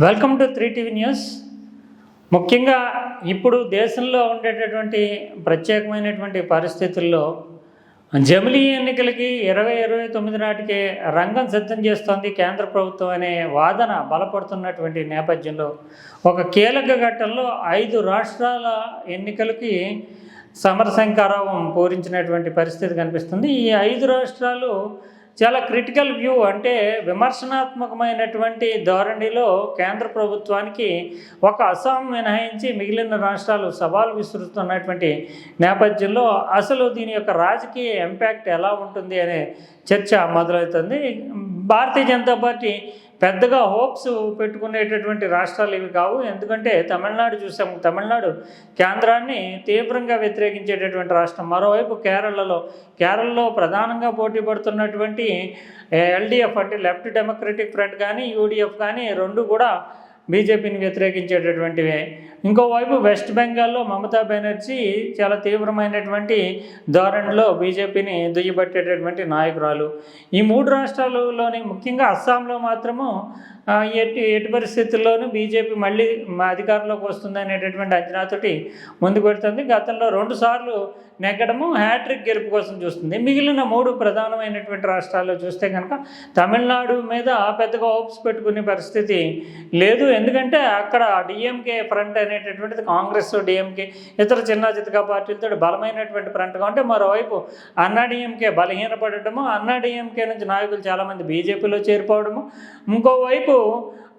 Welcome to 3TV news. ముఖ్యంగా ఇప్పుడు దేశంలో ఉండేటటువంటి ప్రత్యేకమైనటువంటి పరిస్థితుల్లో జమిలీ ఎన్నికలకి 2029 నాటికే రంగం సిద్ధం చేస్తోంది కేంద్ర ప్రభుత్వం అనే వాదన బలపడుతున్నటువంటి నేపథ్యంలో ఒక కీలక ఘట్టంలో 5 రాష్ట్రాల ఎన్నికలకి సమరశంకారావం పూరించినటువంటి పరిస్థితి కనిపిస్తుంది. ఈ 5 రాష్ట్రాలు చాలా క్రిటికల్ వ్యూ, అంటే విమర్శనాత్మకమైనటువంటి ధోరణిలో కేంద్ర ప్రభుత్వానికి ఒక అస్సాం మినహాయించి మిగిలిన రాష్ట్రాలు సవాలు విసురుతున్నటువంటి నేపథ్యంలో అసలు దీని యొక్క రాజకీయ ఇంపాక్ట్ ఎలా ఉంటుంది అనే చర్చ మొదలవుతుంది. భారతీయ జనతా పార్టీ పెద్దగా హోప్స్ పెట్టుకునేటటువంటి రాష్ట్రాలు ఇవి కావు. ఎందుకంటే తమిళనాడు చూసాము, తమిళనాడు కేంద్రాన్ని తీవ్రంగా వ్యతిరేకించేటటువంటి రాష్ట్రం. మరోవైపు కేరళలో ప్రధానంగా పోటీ పడుతున్నటువంటి ఎల్డిఎఫ్ అంటే లెఫ్ట్ డెమోక్రటిక్ ఫ్రంట్ కానీ యూడిఎఫ్ కానీ రెండు కూడా బీజేపీని వ్యతిరేకించేటటువంటివే. ఇంకోవైపు వెస్ట్ బెంగాల్లో మమతా బెనర్జీ చాలా తీవ్రమైనటువంటి ధోరణిలో బీజేపీని దుయ్యబట్టేటటువంటి నాయకురాలు. ఈ 3 రాష్ట్రాలలోని ముఖ్యంగా అస్సాంలో మాత్రము ఎట్టి పరిస్థితుల్లోనూ బీజేపీ మళ్ళీ అధికారంలోకి వస్తుంది అనేటటువంటి అంచనాతోటి ముందుకు పెడుతుంది. గతంలో 2 సార్లు నెగ్గడము, హ్యాట్రిక్ గెలుపు కోసం చూస్తుంది. మిగిలిన 3 ప్రధానమైనటువంటి రాష్ట్రాల్లో చూస్తే కనుక తమిళనాడు మీద పెద్దగా హోప్స్ పెట్టుకునే పరిస్థితి లేదు. ఎందుకంటే అక్కడ డిఎంకే ఫ్రంట్ అనేటటువంటిది కాంగ్రెస్, డిఎంకే ఇతర చిన్న చితకా పార్టీలతో బలమైనటువంటి ఫ్రంట్గా ఉంటే, మరోవైపు అన్నాడీఎంకే బలహీనపడటము, అన్నాడీఎంకే నుంచి నాయకులు చాలామంది బీజేపీలో చేరిపోవడము, ఇంకోవైపు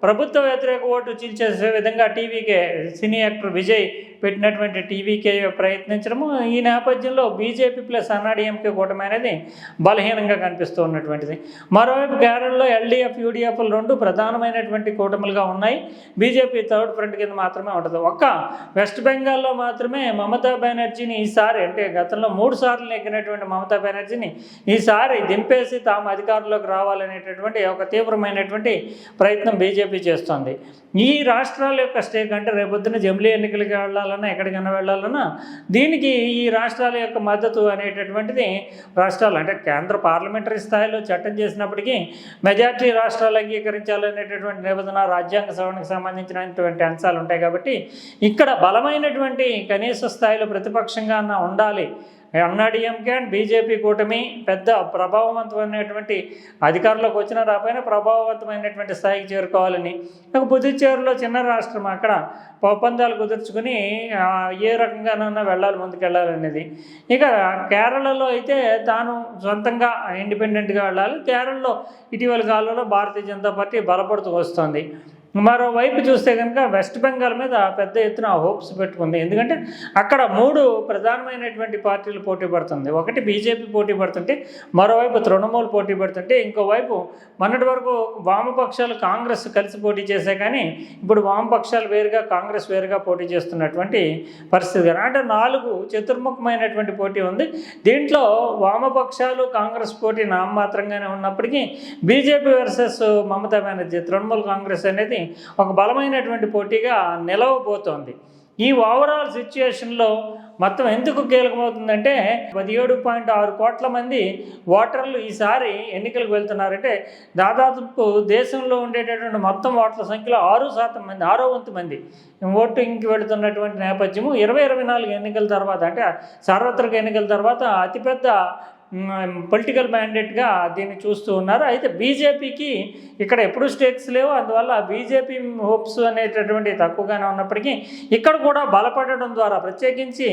ప్రభుత్వ వ్యతిరేక ఓటు చీల్చేసే విధంగా టీవీకే సినీ యాక్టర్ విజయ్ పెట్టినటువంటి టీవీకే ప్రయత్నించడము. ఈ నేపథ్యంలో బీజేపీ ప్లస్ అన్నాడీఎంకే కూటమి అనేది బలహీనంగా కనిపిస్తూ ఉన్నటువంటిది. మరోవైపు కేరళలో ఎల్డీఎఫ్, యూడీఎఫ్ 2 ప్రధానమైనటువంటి కూటములుగా ఉన్నాయి. బీజేపీ థర్డ్ ఫ్రంట్ కింద మాత్రమే ఉంటుంది. ఒక్క వెస్ట్ బెంగాల్లో మాత్రమే మమతా బెనర్జీని ఈసారి, అంటే గతంలో 3 సార్లు నెగ్గినటువంటి మమతా బెనర్జీని ఈసారి దింపేసి తాము అధికారంలోకి రావాలనేటటువంటి ఒక తీవ్రమైనటువంటి ప్రయత్నం బీజేపీ చేస్తోంది. ఈ రాష్ట్రాల యొక్క స్టేక్, అంటే రేపొద్దున జమిలీ ఎన్నికలకి వెళ్ళాలన్నా ఎక్కడికైనా వెళ్ళాలన్నా దీనికి ఈ రాష్ట్రాల యొక్క మద్దతు అనేటటువంటిది రాష్ట్రాలు, అంటే కేంద్ర పార్లమెంటరీ స్థాయిలో చట్టం చేసినప్పటికీ మెజార్టీ రాష్ట్రాలు అంగీకరించాలనేటటువంటి నిబంధన రాజ్యాంగ సవరణకు సంబంధించినటువంటి అంశాలు ఉంటాయి. కాబట్టి ఇక్కడ బలమైనటువంటి కనీస స్థాయిలో ప్రతిపక్షంగా ఉండాలి. అన్నాడీఎంకే అండ్ బీజేపీ కూటమి పెద్ద ప్రభావవంతమైనటువంటి అధికారంలోకి వచ్చినా రాపోయినా ప్రభావవంతమైనటువంటి స్థాయికి చేరుకోవాలని, నాకు పుదుచ్చేరిలో చిన్న రాష్ట్రం, అక్కడ ఒప్పందాలు కుదుర్చుకుని ఏ రకంగానైనా ముందుకెళ్ళాలనేది. ఇక కేరళలో అయితే తాను సొంతంగా ఇండిపెండెంట్గా వెళ్ళాలి. కేరళలో ఇటీవల కాలంలో భారతీయ జనతా పార్టీ బలపడుతూ వస్తుంది. మరోవైపు చూస్తే కనుక వెస్ట్ బెంగాల్ మీద పెద్ద ఎత్తున హోప్స్ పెట్టుకుంది. ఎందుకంటే అక్కడ 3 ప్రధానమైనటువంటి పార్టీలు పోటీ పడుతుంది. ఒకటి బీజేపీ పోటీ పడుతుంటే, మరోవైపు తృణమూల్ పోటీ పడుతుంటే, ఇంకోవైపు మొన్నటి వరకు వామపక్షాలు కాంగ్రెస్ కలిసి పోటీ చేసే, కానీ ఇప్పుడు వామపక్షాలు వేరుగా కాంగ్రెస్ వేరుగా పోటీ చేస్తున్నటువంటి పరిస్థితి. అంటే 4 చతుర్ముఖమైనటువంటి పోటీ ఉంది. దీంట్లో వామపక్షాలు కాంగ్రెస్ పోటీ నామమాత్రంగానే ఉన్నప్పటికీ బీజేపీ వర్సెస్ మమతా బెనర్జీ, తృణమూల్ కాంగ్రెస్ అనేది ఒక బలమైనటువంటి పోటీగా నిలవబోతోంది. ఈ ఓవరాల్ సిచ్యుయేషన్లో మొత్తం ఎందుకు కీలకమవుతుందంటే 17.6 కోట్ల మంది ఓటర్లు ఈసారి ఎన్నికలకు వెళ్తున్నారంటే దాదాపు దేశంలో ఉండేటటువంటి మొత్తం ఓట్ల సంఖ్యలో 6% మంది, 6వ వంతు మంది ఓటింగ్కి వెళుతున్నటువంటి నేపథ్యము 2024 ఎన్నికల తర్వాత, అంటే సార్వత్రిక ఎన్నికల తర్వాత అతిపెద్ద పొలిటికల్ మ్యాండేట్గా దీన్ని చూస్తూ ఉన్నారు. అయితే బీజేపీకి ఇక్కడ ఎప్పుడూ స్టేక్స్ లేవు. అందువల్ల బీజేపీ హోప్స్ అనేటటువంటి తక్కువగానే ఉన్నప్పటికీ ఇక్కడ కూడా బలపడడం ద్వారా, ప్రత్యేకించి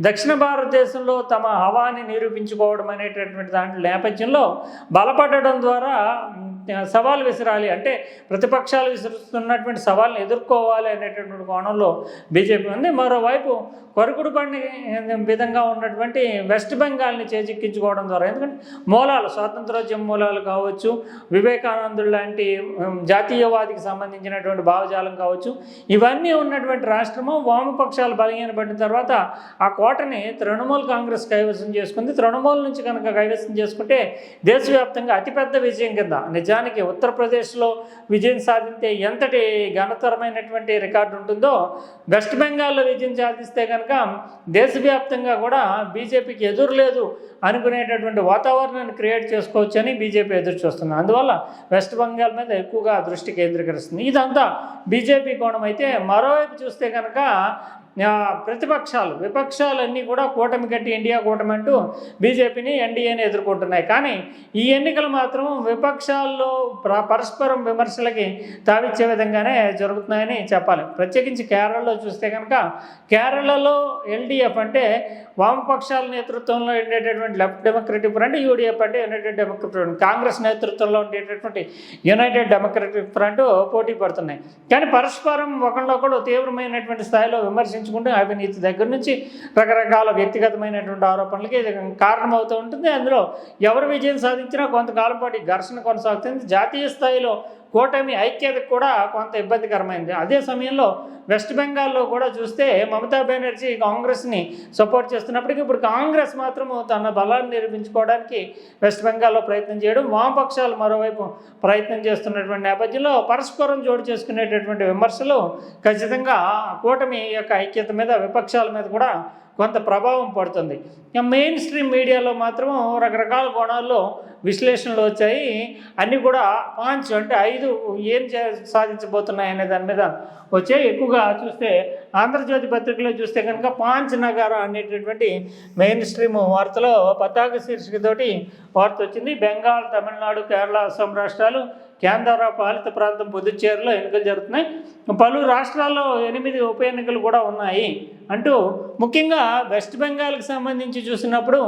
దక్షిణ భారతదేశంలో తమ హవాని నిరూపించుకోవడం అనేటటువంటి దాంట్లో నేపథ్యంలో బలపడడం ద్వారా సవాల్ విసిరాలి, అంటే ప్రతిపక్షాలు విసురుతున్నటువంటి సవాల్ని ఎదుర్కోవాలి అనేటటువంటి కోణంలో బీజేపీ ఉంది. మరోవైపు కొరకుడు పండి విధంగా ఉన్నటువంటి వెస్ట్ బెంగాల్ని చేజిక్కించుకోవడం ద్వారా, ఎందుకంటే మూలాలు, స్వాతంత్రోద్యమ మూలాలు కావచ్చు, వివేకానందుడు లాంటి జాతీయవాదికి సంబంధించినటువంటి భావజాలం కావచ్చు, ఇవన్నీ ఉన్నటువంటి రాష్ట్రము వామపక్షాలు బలహీనపడిన తర్వాత ఆ కోటని తృణమూల్ కాంగ్రెస్ కైవసం చేసుకుంది. తృణమూల్ నుంచి కనుక కైవసం చేసుకుంటే దేశవ్యాప్తంగా అతిపెద్ద విజయం కింద, నిజానికి నిజానికి ఉత్తరప్రదేశ్లో విజయం సాధిస్తే ఎంతటి ఘనతరమైనటువంటి రికార్డు ఉంటుందో వెస్ట్ బెంగాల్లో విజయం సాధిస్తే కనుక దేశవ్యాప్తంగా కూడా బీజేపీకి ఎదురు లేదు అనుకునేటటువంటి వాతావరణాన్ని క్రియేట్ చేసుకోవచ్చని బీజేపీ ఎదురు చూస్తుంది. అందువల్ల వెస్ట్ బెంగాల్ మీద ఎక్కువగా దృష్టి కేంద్రీకరిస్తుంది. ఇదంతా బీజేపీ కోణం అయితే, మరోవైపు చూస్తే కనుక విపక్షాలన్నీ కూడా కూటమి కట్టి ఇండియా కూటమి అంటూ బీజేపీని ఎన్డీఏని ఎదుర్కొంటున్నాయి. కానీ ఈ ఎన్నికలు మాత్రం విపక్షాల్లో పరస్పరం విమర్శలకి తావిచ్చే విధంగానే జరుగుతున్నాయని చెప్పాలి. ప్రత్యేకించి కేరళలో చూస్తే కనుక కేరళలో ఎల్డీఎఫ్ అంటే వామపక్షాల నేతృత్వంలో ఉండేటటువంటి లెఫ్ట్ డెమోక్రటిక్ ఫ్రంట్, యూడీఎఫ్ అంటే యునైటెడ్ డెమోక్రటిక్ ఫ్రంట్, కాంగ్రెస్ నేతృత్వంలో ఉండేటటువంటి యునైటెడ్ డెమోక్రటిక్ ఫ్రంట్ పోటీ పడుతున్నాయి. కానీ పరస్పరం ఒకళ్ళొకడు తీవ్రమైనటువంటి స్థాయిలో విమర్శించుకుంటూ అవినీతి దగ్గర నుంచి రకరకాల వ్యక్తిగతమైనటువంటి ఆరోపణలకి ఇది కారణమవుతూ ఉంటుంది. అందులో ఎవరు విజయం సాధించినా కొంతకాలం పాటు ఘర్షణ కొనసాగుతుంది. జాతీయ స్థాయిలో కూటమి ఐక్యతకు కూడా కొంత ఇబ్బందికరమైంది. అదే సమయంలో వెస్ట్ బెంగాల్లో కూడా చూస్తే మమతా బెనర్జీ కాంగ్రెస్ని సపోర్ట్ చేస్తున్నప్పటికీ ఇప్పుడు కాంగ్రెస్ మాత్రము తన బలాన్ని నిరూపించుకోవడానికి వెస్ట్ బెంగాల్లో ప్రయత్నం చేయడం, వామపక్షాలు మరోవైపు ప్రయత్నం చేస్తున్నటువంటి నేపథ్యంలో పరస్పరం జోడు చేసుకునేటటువంటి విమర్శలు ఖచ్చితంగా కూటమి యొక్క ఐక్యత మీద, విపక్షాల మీద కూడా కొంత ప్రభావం పడుతుంది. మెయిన్ స్ట్రీమ్ మీడియాలో మాత్రం రకరకాల కోణాల్లో విశ్లేషణలు వచ్చాయి. అన్నీ కూడా పాంచ్ అంటే 5 ఏం సాధించబోతున్నాయి అనే దాని మీద వచ్చాయి. ఎక్కువగా చూస్తే ఆంధ్రజ్యోతి పత్రికలో చూస్తే కనుక పాంచ్ నగారా అనేటటువంటి మెయిన్ స్ట్రీమ్ వార్తలో పతాక శీర్షికతోటి వార్త వచ్చింది. బెంగాల్, తమిళనాడు, కేరళ, అస్సాం రాష్ట్రాలు, కేంద్ర పాలిత ప్రాంతం పుదుచ్చేరిలో ఎన్నికలు జరుగుతున్నాయి. పలు రాష్ట్రాల్లో 8 ఉప ఎన్నికలు కూడా ఉన్నాయి అంటూ ముఖ్యంగా వెస్ట్ బెంగాల్కి సంబంధించి చూసినప్పుడు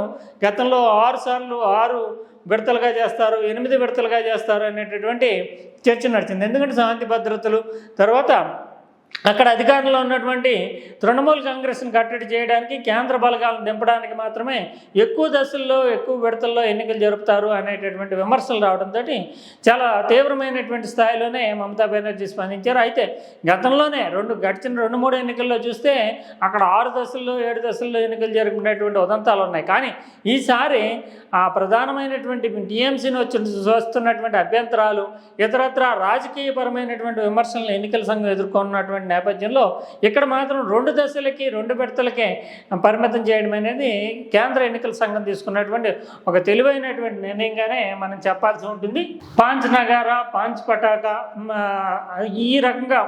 గతంలో 6 విడతలుగా చేస్తారు, 8 విడతలుగా చేస్తారు అనేటటువంటి చర్చ నడిచింది. ఎందుకంటే శాంతి భద్రతలు, తర్వాత అక్కడ అధికారంలో ఉన్నటువంటి తృణమూల్ కాంగ్రెస్ని కట్టడి చేయడానికి, కేంద్ర బలగాలను దింపడానికి మాత్రమే ఎక్కువ దశల్లో, ఎక్కువ విడతల్లో ఎన్నికలు జరుపుతారు అనేటటువంటి విమర్శలు రావడంతో చాలా తీవ్రమైనటువంటి స్థాయిలోనే మమతా బెనర్జీ స్పందించారు. అయితే గతంలోనే గడిచిన 2-3 ఎన్నికల్లో చూస్తే అక్కడ 6 దశల్లో, 7 దశల్లో ఎన్నికలు జరుపుకునేటువంటి ఉదంతాలు ఉన్నాయి. కానీ ఈసారి ఆ ప్రధానమైనటువంటి టీఎంసీని వస్తున్నటువంటి అభ్యంతరాలు, ఇతరత్ర రాజకీయపరమైనటువంటి విమర్శలను ఎన్నికల సంఘం ఎదుర్కొన్నటువంటి నేపథ్యంలో ఇక్కడ మాత్రం 2 దశలకి, 2 విడతలకే పరిమితం చేయడం అనేది కేంద్ర ఎన్నికల సంఘం తీసుకున్నటువంటి ఒక తెలివైనటువంటి నిర్ణయంగానే మనం చెప్పాల్సి ఉంటుంది. పాంచ్ నగారా, పాంచ్ పటాకా, ఈ రకంగా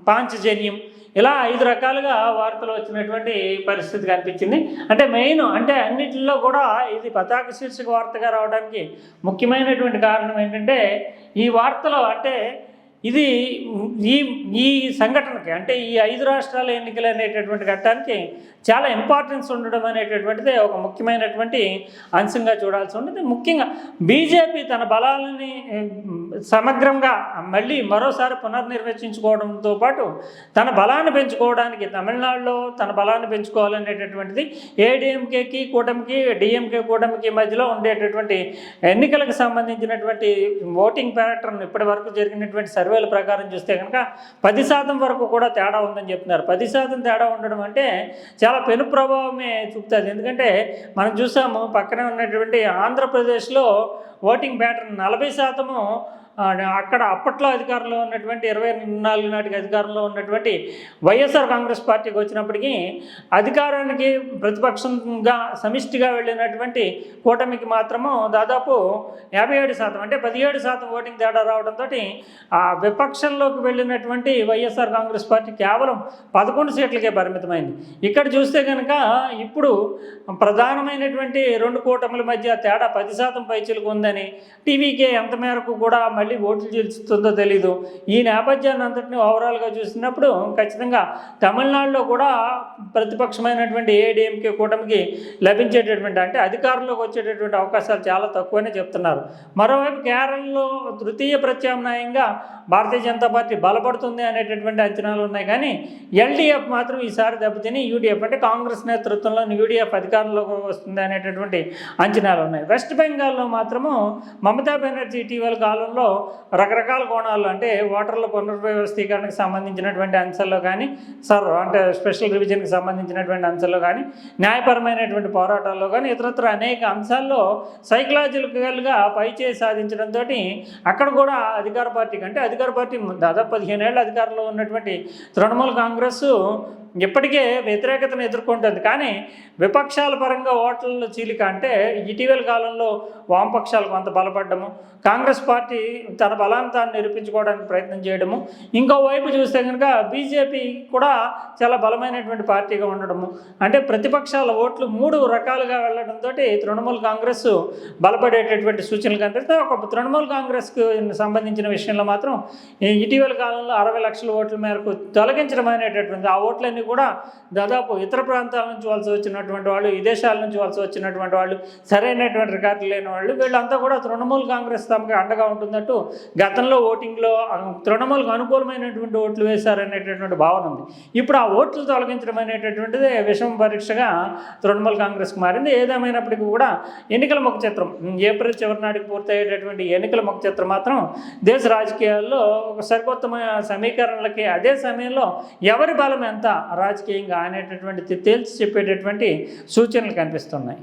పాంచజన్యం, ఇలా 5 రకాలుగా వార్తలు వచ్చినటువంటి పరిస్థితి కనిపించింది. అంటే మెయిన్ అంటే అన్నింటిలో కూడా ఇది పతాక శీర్షిక వార్తగా రావడానికి ముఖ్యమైనటువంటి కారణం ఏంటంటే ఈ వార్తలో అంటే ఇది ఈ సంఘటనకి అంటే ఈ 5 రాష్ట్రాల ఎన్నికలు అనేటటువంటి ఘట్టానికి చాలా ఇంపార్టెన్స్ ఉండడం అనేటటువంటిది ఒక ముఖ్యమైనటువంటి అంశంగా చూడాల్సి ఉంటుంది. ముఖ్యంగా బీజేపీ తన బలాలని సమగ్రంగా మళ్ళీ మరోసారి పునర్నిర్వచించుకోవడంతో పాటు తన బలాన్ని పెంచుకోవడానికి తమిళనాడులో తన బలాన్ని పెంచుకోవాలనేటటువంటిది ఏడీఎంకేకి కూటమికి, డిఎంకే కూటమికి మధ్యలో ఉండేటటువంటి ఎన్నికలకు సంబంధించినటువంటి ఓటింగ్ ప్యాటర్న్ ఇప్పటి వరకు జరిగినటువంటి సర్వేల ప్రకారం చూస్తే కనుక 10% వరకు కూడా తేడా ఉందని చెప్తున్నారు. 10% తేడా ఉండడం అంటే చాలా పెను ప్రభావమే చూపుతుంది. ఎందుకంటే మనం చూసాము పక్కనే ఉన్నటువంటి ఆంధ్రప్రదేశ్లో ఓటింగ్ ప్యాటర్న్ 40% అక్కడ అప్పట్లో అధికారంలో ఉన్నటువంటి 24 నాటికి అధికారంలో ఉన్నటువంటి వైఎస్ఆర్ కాంగ్రెస్ పార్టీకి వచ్చినప్పటికీ అధికారానికి ప్రతిపక్షంగా సమిష్టిగా వెళ్ళినటువంటి కూటమికి మాత్రము దాదాపు 57% అంటే 17% ఓటింగ్ తేడా రావడంతో ఆ విపక్షంలోకి వెళ్ళినటువంటి వైఎస్ఆర్ కాంగ్రెస్ పార్టీ కేవలం 11 సీట్లకే పరిమితమైంది. ఇక్కడ చూస్తే కనుక ఇప్పుడు ప్రధానమైనటువంటి 2 కూటముల మధ్య తేడా 10% పైచిలకు ఉందని, టీవీకే ఎంత మేరకు కూడా మళ్ళీ ఓట్లు చేస్తుందో తెలీదు. ఈ నేపథ్యాన్ని అంతటిని ఓవరాల్గా చూసినప్పుడు ఖచ్చితంగా తమిళనాడులో కూడా ప్రతిపక్షమైనటువంటి ఏడీఎంకే కూటమికి లభించేటటువంటి అంటే అధికారంలోకి వచ్చేటటువంటి అవకాశాలు చాలా తక్కువనే చెప్తున్నారు. మరోవైపు కేరళలో తృతీయ ప్రత్యామ్నాయంగా భారతీయ జనతా పార్టీ బలపడుతుంది అనేటటువంటి అంచనాలు ఉన్నాయి. కానీ ఎల్డీఎఫ్ మాత్రం ఈసారి దెబ్బతిని యూడీఎఫ్ అంటే కాంగ్రెస్ నేతృత్వంలోని యూడీఎఫ్ అధికారంలోకి వస్తుంది అనేటటువంటి అంచనాలు ఉన్నాయి. వెస్ట్ బెంగాల్లో మాత్రము మమతా బెనర్జీ ఇటీవల కాలంలో రకరకాల కోణాలు అంటే ఓటర్ల పునర్వ్యవస్థీకరణకు సంబంధించినటువంటి అంశాల్లో కానీ అంటే స్పెషల్ రివిజన్కి సంబంధించినటువంటి అంశాల్లో కానీ న్యాయపరమైనటువంటి పోరాటాల్లో కానీ ఇతరత్ర అనేక అంశాల్లో సైకలాజికల్గా పైచేయి సాధించడంతో అక్కడ కూడా అధికార పార్టీ దాదాపు 15 ఏళ్ళ అధికారంలో ఉన్నటువంటి తృణమూల్ కాంగ్రెస్ ఇప్పటికే వ్యతిరేకతను ఎదుర్కొంటుంది. కానీ విపక్షాల పరంగా ఓట్ల చీలిక అంటే ఇటీవల కాలంలో వామపక్షాలు కొంత బలపడ్డము, కాంగ్రెస్ పార్టీ తన బలాంతాన్ని నిరూపించుకోవడానికి ప్రయత్నం చేయడము, ఇంకోవైపు చూస్తే కనుక బీజేపీ కూడా చాలా బలమైనటువంటి పార్టీగా ఉండడము, అంటే ప్రతిపక్షాల ఓట్లు 3 రకాలుగా వెళ్లడంతో తృణమూల్ కాంగ్రెస్ బలపడేటటువంటి సూచనలు కనిపిస్తే ఒక తృణమూల్ కాంగ్రెస్కు సంబంధించిన విషయంలో మాత్రం ఇటీవల కాలంలో 60 లక్షల ఓట్ల మేరకు తొలగించడం అనేటటువంటి ఆ ఓట్లన్నీ కూడా దాదాపు ఇతర ప్రాంతాల నుంచి వలస వచ్చినటువంటి వాళ్ళు, విదేశాల నుంచి వలస వచ్చినటువంటి వాళ్ళు, సరైనటువంటి రికార్డులు లేని వాళ్ళు, వీళ్ళంతా కూడా తృణమూల్ కాంగ్రెస్ తమకు అండగా ఉంటున్నట్టు గతంలో ఓటింగ్లో తృణమూల్కి అనుకూలమైనటువంటి ఓట్లు వేశారనేటటువంటి భావన ఉంది. ఇప్పుడు ఆ ఓట్లు తొలగించడం అనేటటువంటిది విషమ పరీక్షగా తృణమూల్ కాంగ్రెస్కి మారింది. ఏదేమైనప్పటికీ కూడా ఎన్నికల ముఖ చిత్రం ఏప్రిల్ చివరి నాటికి పూర్తయ్యేటటువంటి ఎన్నికల ముఖ చిత్రం మాత్రం దేశ రాజకీయాల్లో ఒక సరికొత్తమైన సమీకరణలకి, అదే సమయంలో ఎవరి బలం ఎంత రాజకీయంగా అనేటటువంటి తేల్చి చెప్పేటటువంటి సూచనలు కనిపిస్తున్నాయి.